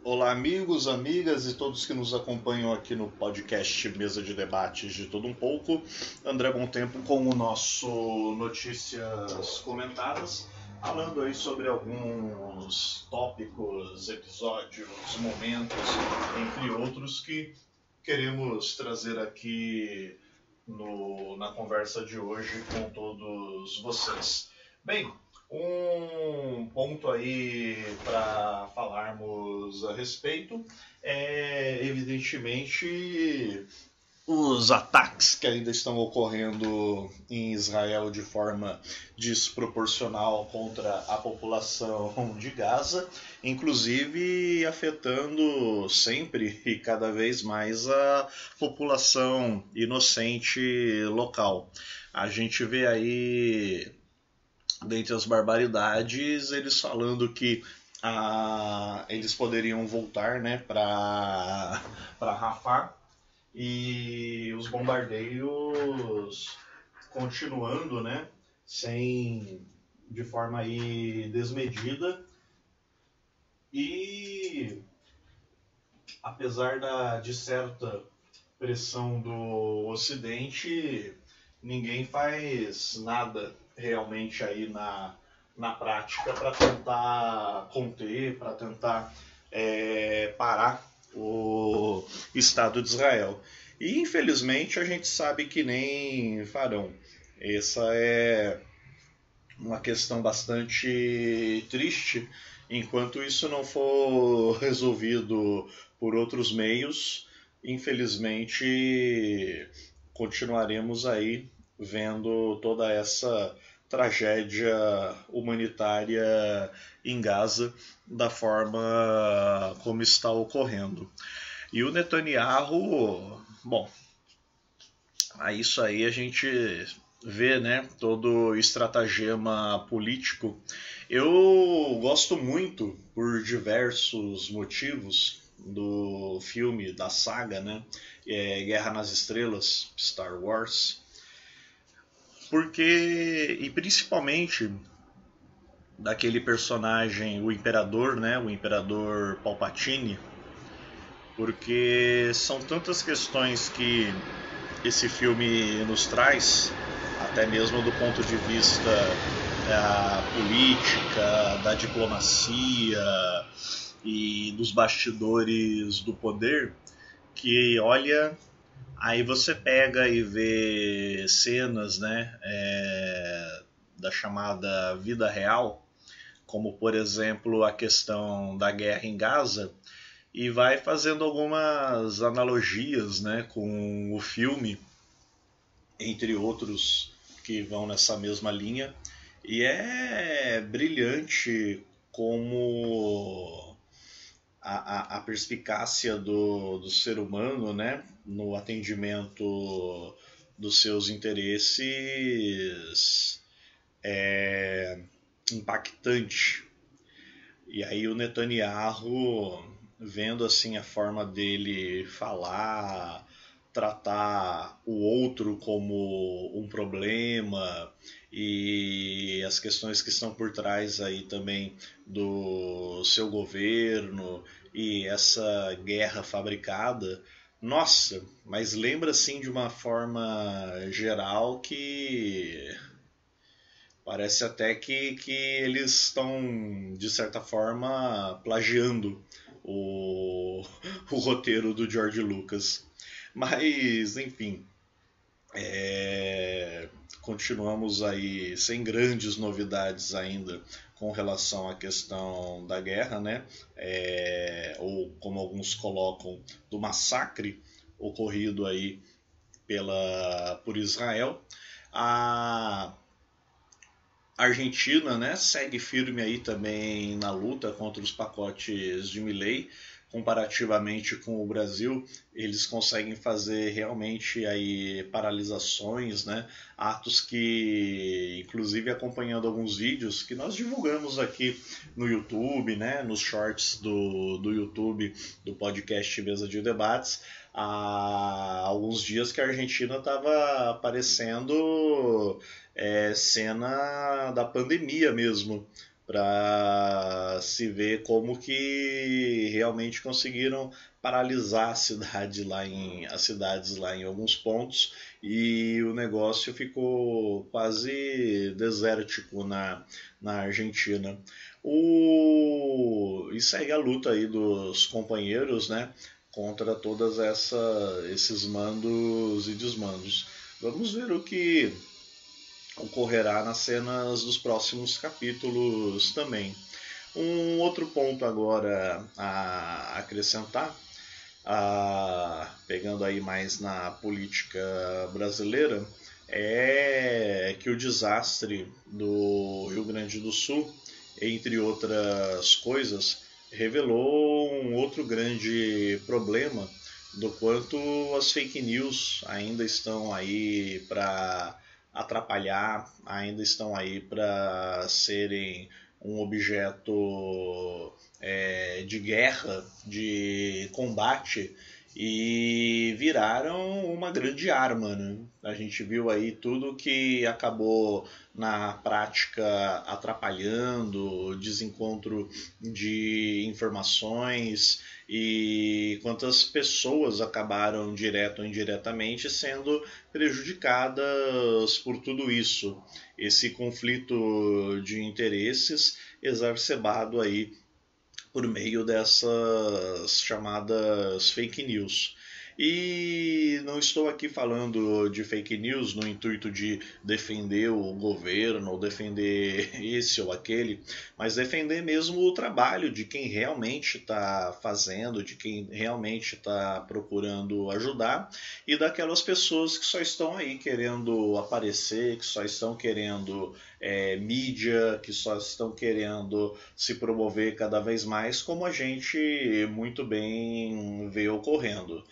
Olá, amigos, amigas e todos que nos acompanham aqui no podcast Mesa de Debates de Tudo Um Pouco. André Bom Tempo com o nosso Notícias Comentadas, falando aí sobre alguns tópicos, episódios, momentos, entre outros, que queremos trazer aqui na conversa de hoje com todos vocês. Bem, um ponto aí para falarmos a respeito é, evidentemente, os ataques que ainda estão ocorrendo em Israel de forma desproporcional contra a população de Gaza, inclusive afetando sempre e cada vez mais a população inocente local. A gente vê aí, dentre as barbaridades, eles falando que eles poderiam voltar, né, para Rafah, e os bombardeios continuando, né, de forma aí desmedida, e apesar de certa pressão do Ocidente, ninguém faz nada realmente aí na prática para tentar conter, para tentar parar o Estado de Israel. E infelizmente a gente sabe que nem farão. Essa é uma questão bastante triste. Enquanto isso não for resolvido por outros meios, infelizmente continuaremos aí vendo toda essa tragédia humanitária em Gaza da forma como está ocorrendo. E o Netanyahu, bom, isso aí a gente vê, né, todo o estratagema político. Eu gosto muito, por diversos motivos, do filme, da saga, né, Guerra nas Estrelas, Star Wars, porque, e principalmente daquele personagem, o Imperador, né, o Imperador Palpatine, porque são tantas questões que esse filme nos traz, até mesmo do ponto de vista da política, da diplomacia e dos bastidores do poder, que olha, aí você pega e vê cenas, né, da chamada vida real, como por exemplo a questão da guerra em Gaza, e vai fazendo algumas analogias, né, com o filme, entre outros que vão nessa mesma linha, e é brilhante como a perspicácia do ser humano, né, no atendimento dos seus interesses é impactante. E aí o Netanyahu, vendo assim a forma dele falar, tratar o outro como um problema, e as questões que estão por trás aí também do seu governo e essa guerra fabricada, nossa, mas lembra assim de uma forma geral que parece até que eles estão, de certa forma, plagiando o roteiro do George Lucas. Mas, enfim, continuamos aí sem grandes novidades ainda com relação à questão da guerra, né? Ou como alguns colocam, do massacre ocorrido aí por Israel. A Argentina, né, segue firme aí também na luta contra os pacotes de Milei. Comparativamente com o Brasil, eles conseguem fazer realmente aí paralisações, né, atos que, inclusive acompanhando alguns vídeos que nós divulgamos aqui no YouTube, né, nos shorts do YouTube do podcast Mesa de Debates, há alguns dias que a Argentina estava aparecendo cena da pandemia mesmo, para se ver como que realmente conseguiram paralisar as cidades lá em alguns pontos, e o negócio ficou quase desértico na Argentina. E segue a luta aí dos companheiros, né, contra todas esses mandos e desmandos. Vamos ver o que ocorrerá nas cenas dos próximos capítulos também. Um outro ponto agora a acrescentar, pegando aí mais na política brasileira, é que o desastre do Rio Grande do Sul, entre outras coisas, revelou um outro grande problema do quanto as fake news ainda estão aí para atrapalhar, ainda estão aí para serem um objeto de guerra, de combate, e viraram uma grande arma, né? A gente viu aí tudo que acabou na prática atrapalhando, desencontro de informações, e quantas pessoas acabaram direto ou indiretamente sendo prejudicadas por tudo isso. Esse conflito de interesses exacerbado aí por meio dessas chamadas fake news. E não estou aqui falando de fake news no intuito de defender o governo ou defender esse ou aquele, mas defender mesmo o trabalho de quem realmente está fazendo, de quem realmente está procurando ajudar, e daquelas pessoas que só estão aí querendo aparecer, que só estão querendo mídia, que só estão querendo se promover cada vez mais, como a gente muito bem vê ocorrendo.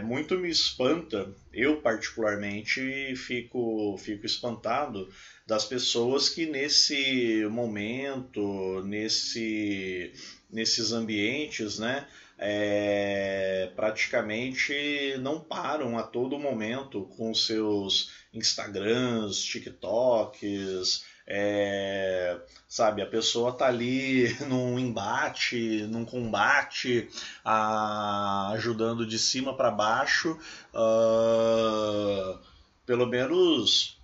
Muito me espanta, eu particularmente fico espantado das pessoas que nesse momento, nesses ambientes, né, praticamente não param a todo momento com seus Instagrams, TikToks, sabe, a pessoa tá ali num embate, num combate, ajudando de cima para baixo, pelo menos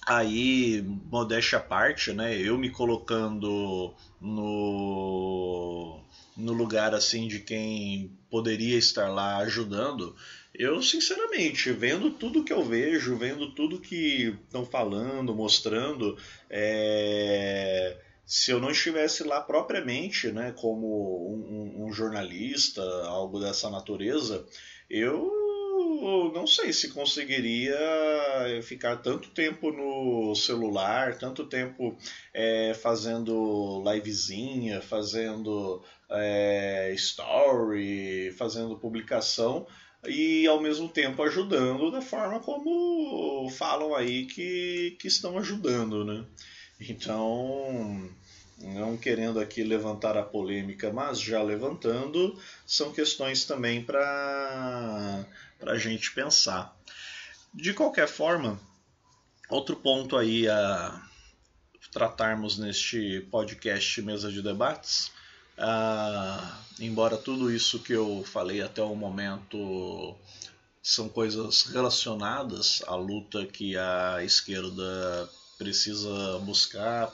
aí, modéstia à parte, né, eu me colocando no lugar assim de quem poderia estar lá ajudando, eu sinceramente, vendo tudo que eu vejo, vendo tudo que estão falando, mostrando, se eu não estivesse lá propriamente, né, como um jornalista, algo dessa natureza, eu não sei se conseguiria ficar tanto tempo no celular, tanto tempo fazendo livezinha, fazendo story, fazendo publicação, e ao mesmo tempo ajudando da forma como falam aí que estão ajudando, né? Então, não querendo aqui levantar a polêmica, mas já levantando, são questões também para a gente pensar. De qualquer forma, outro ponto aí a tratarmos neste podcast Mesa de Debates, embora tudo isso que eu falei até o momento são coisas relacionadas à luta que a esquerda precisa buscar,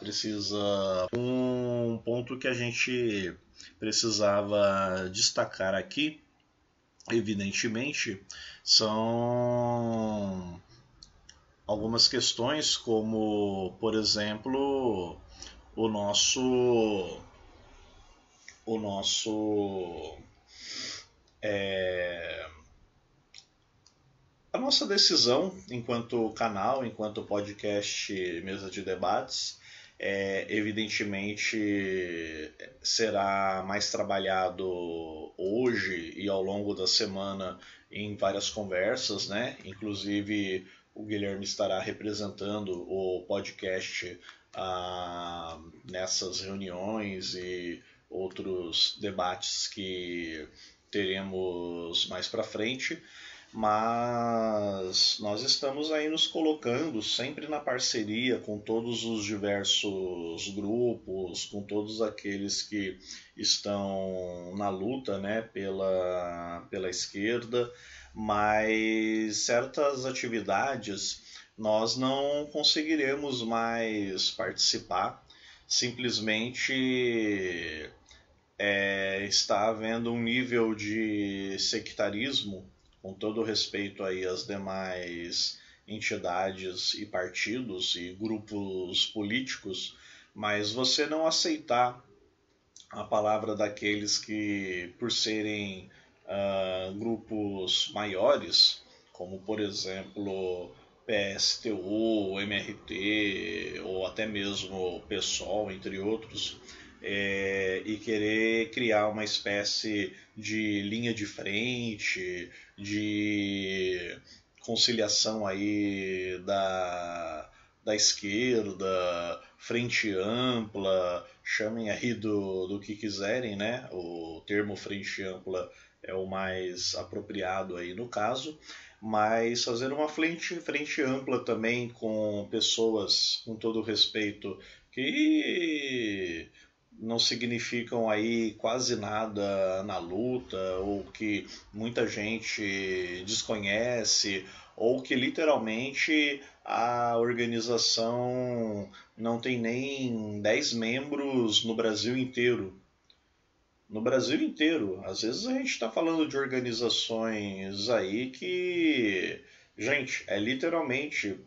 um ponto que a gente precisava destacar aqui, evidentemente, são algumas questões como, por exemplo, a nossa decisão enquanto canal, enquanto podcast Mesa de Debates, evidentemente será mais trabalhado hoje e ao longo da semana em várias conversas, né? Inclusive o Guilherme estará representando o podcast nessas reuniões e outros debates que teremos mais para frente. mas nós estamos aí nos colocando sempre na parceria com todos os diversos grupos, com todos aqueles que estão na luta, né, pela esquerda, mas certas atividades nós não conseguiremos mais participar, simplesmente está havendo um nível de sectarismo, com todo respeito aí às demais entidades e partidos e grupos políticos, mas você não aceitar a palavra daqueles que, por serem grupos maiores, como por exemplo PSTU, MRT ou até mesmo PSOL, entre outros, e querer criar uma espécie de linha de frente, de conciliação aí da esquerda, frente ampla, chamem aí do que quiserem, né? O termo frente ampla é o mais apropriado aí no caso, mas fazer uma frente ampla também com pessoas, com todo respeito, que não significam aí quase nada na luta, ou que muita gente desconhece, ou que literalmente a organização não tem nem 10 membros no Brasil inteiro. No Brasil inteiro. Às vezes a gente está falando de organizações aí que, gente, é literalmente,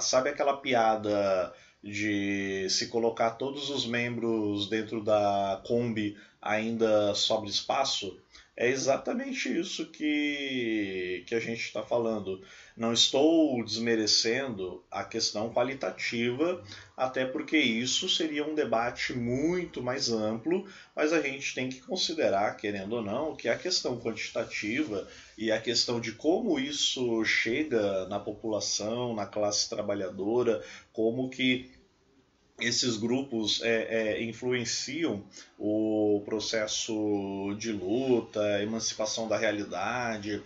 sabe aquela piada de se colocar todos os membros dentro da Kombi ainda sobra espaço? É exatamente isso que a gente está falando. Não estou desmerecendo a questão qualitativa, até porque isso seria um debate muito mais amplo, mas a gente tem que considerar, querendo ou não, que a questão quantitativa e a questão de como isso chega na população, na classe trabalhadora, como que esses grupos influenciam o processo de luta, emancipação da realidade,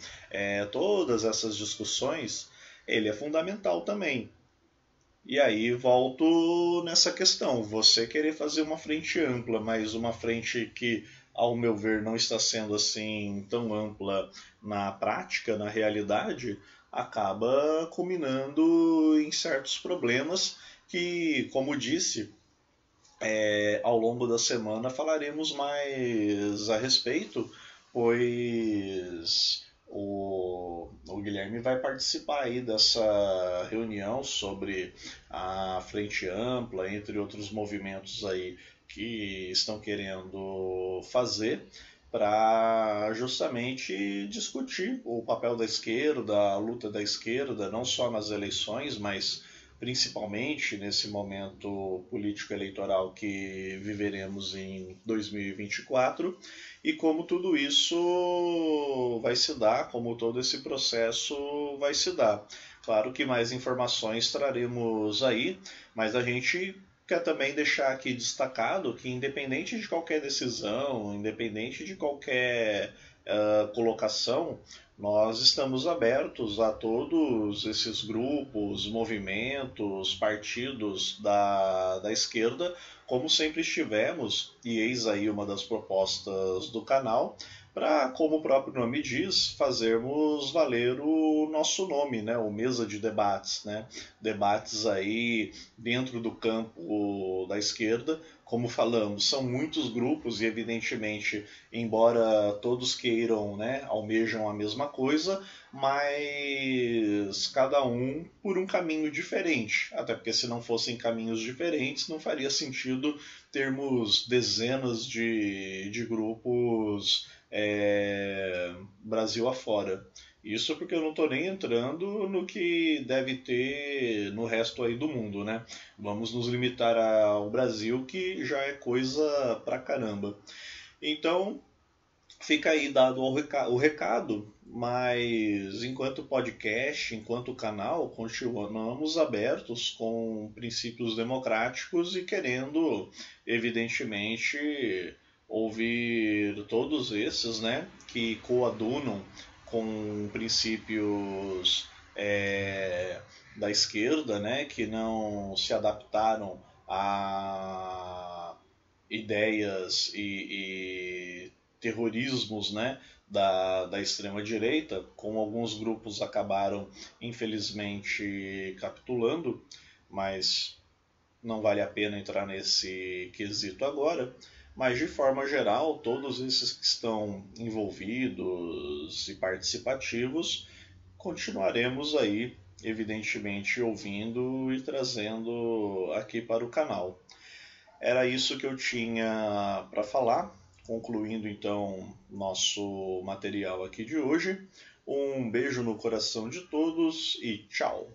todas essas discussões, ele é fundamental também. E aí volto nessa questão, você querer fazer uma frente ampla, mas uma frente que, ao meu ver, não está sendo assim tão ampla na prática, na realidade, acaba culminando em certos problemas que, como disse, ao longo da semana falaremos mais a respeito, pois o Guilherme vai participar aí dessa reunião sobre a Frente Ampla, entre outros movimentos aí que estão querendo fazer para justamente discutir o papel da esquerda, a luta da esquerda, não só nas eleições, mas principalmente nesse momento político-eleitoral que viveremos em 2024, e como tudo isso vai se dar, como todo esse processo vai se dar. Claro que mais informações traremos aí, mas a gente quer também deixar aqui destacado que, independente de qualquer decisão, independente de qualquer colocação, nós estamos abertos a todos esses grupos, movimentos, partidos da esquerda, como sempre estivemos, e eis aí uma das propostas do canal, para, como o próprio nome diz, fazermos valer o nosso nome, né? O Mesa de Debates, né? Debates aí dentro do campo da esquerda. Como falamos, são muitos grupos e, evidentemente, embora todos queiram, né, almejam a mesma coisa, mas cada um por um caminho diferente. Até porque se não fossem caminhos diferentes, não faria sentido termos dezenas de grupos Brasil afora. Isso porque eu não estou nem entrando no que deve ter no resto aí do mundo, né? Vamos nos limitar ao Brasil, que já é coisa pra caramba. Então, fica aí dado o recado, mas enquanto podcast, enquanto canal, continuamos abertos com princípios democráticos e querendo, evidentemente, ouvir todos esses, né, que coadunam com princípios da esquerda, né, que não se adaptaram a ideias e terrorismos, né, da extrema-direita, como alguns grupos acabaram, infelizmente, capitulando, mas não vale a pena entrar nesse quesito agora. Mas, de forma geral, todos esses que estão envolvidos e participativos, continuaremos aí, evidentemente, ouvindo e trazendo aqui para o canal. Era isso que eu tinha para falar, concluindo então nosso material aqui de hoje. Um beijo no coração de todos e tchau!